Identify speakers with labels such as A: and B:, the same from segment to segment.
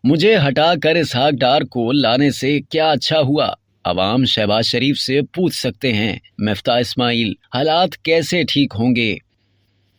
A: مجھے ہٹا کر اسحاق ڈار کو لانے سے کیا اچھا ہوا؟ عوام شہباز شریف سے پوچھ سکتے ہیں۔ مفتاح اسماعیل، حالات کیسے ٹھیک ہوں گے؟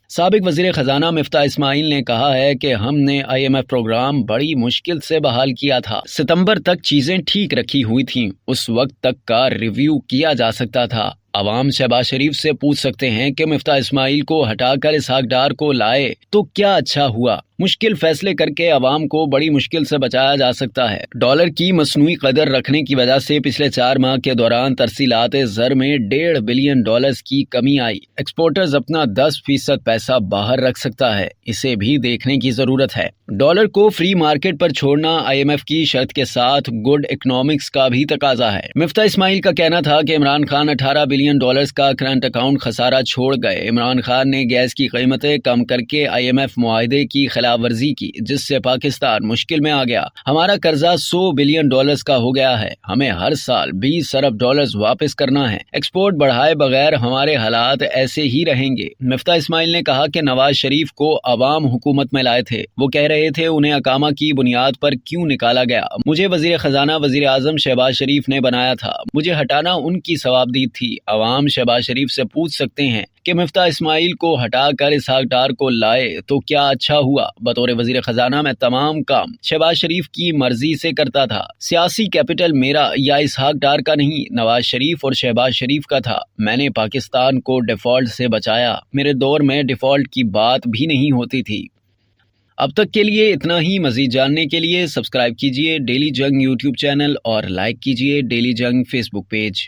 A: سابق وزیر خزانہ مفتاح اسماعیل نے کہا ہے کہ ہم نے IMF پروگرام بڑی مشکل سے بحال کیا تھا۔ ستمبر تک چیزیں ٹھیک رکھی ہوئی تھیں، اس وقت تک کا ریویو کیا جا سکتا تھا۔ عوام شہباز شریف سے پوچھ سکتے ہیں کہ مفتاح اسماعیل کو ہٹا کر اسحاق ڈار کو لائے تو کیا اچھا ہوا؟ مشکل فیصلے کر کے عوام کو بڑی مشکل سے بچایا جا سکتا ہے۔ ڈالر کی مصنوعی قدر رکھنے کی وجہ سے پچھلے 4 ماہ کے دوران ترسیلات زر میں $1.5 بلین کی کمی آئی۔ ایکسپورٹرز اپنا 10% پیسہ باہر رکھ سکتا ہے، اسے بھی دیکھنے کی ضرورت ہے۔ ڈالر کو فری مارکیٹ پر چھوڑنا IMF کی شرط کے ساتھ گڈ اکنامکس کا بھی تقاضا ہے۔ مفتاح اسماعیل کا کہنا تھا کہ عمران خان $18 بلین کا کرنٹ اکاؤنٹ خسارہ چھوڑ گئے۔ عمران خان نے گیس کی قیمتیں کم کر کے IMF معاہدے کی خلاف ورزی کی، جس سے پاکستان مشکل میں آ گیا۔ ہمارا قرضہ $100 بلین کا ہو گیا ہے، ہمیں ہر سال $20 ارب واپس کرنا ہے۔ ایکسپورٹ بڑھائے بغیر ہمارے حالات ایسے ہی رہیں گے۔ مفتاح اسماعیل نے کہا کہ نواز شریف کو عوام حکومت میں لائے تھے، وہ کہہ رہے تھے انہیں اقامہ کی بنیاد پر کیوں نکالا گیا؟ مجھے وزیر خزانہ وزیر اعظم شہباز شریف نے بنایا تھا، مجھے ہٹانا ان کی ثوابدید تھی۔ عوام شہباز شریف سے پوچھ سکتے ہیں کہ مفتاح اسماعیل کو ہٹا کر اسحاق ڈار کو لائے تو کیا اچھا ہوا؟ بطور وزیر خزانہ میں تمام کام شہباز شریف کی مرضی سے کرتا تھا۔ سیاسی کیپٹل میرا یا اسحاق ڈار کا نہیں، نواز شریف اور شہباز شریف کا تھا۔ میں نے پاکستان کو ڈیفالٹ سے بچایا، میرے دور میں ڈیفالٹ کی بات بھی نہیں ہوتی تھی۔ اب تک کے لیے اتنا ہی۔ مزید جاننے کے لیے سبسکرائب کیجیے ڈیلی جنگ YouTube چینل اور لائک کیجیے ڈیلی جنگ Facebook پیج۔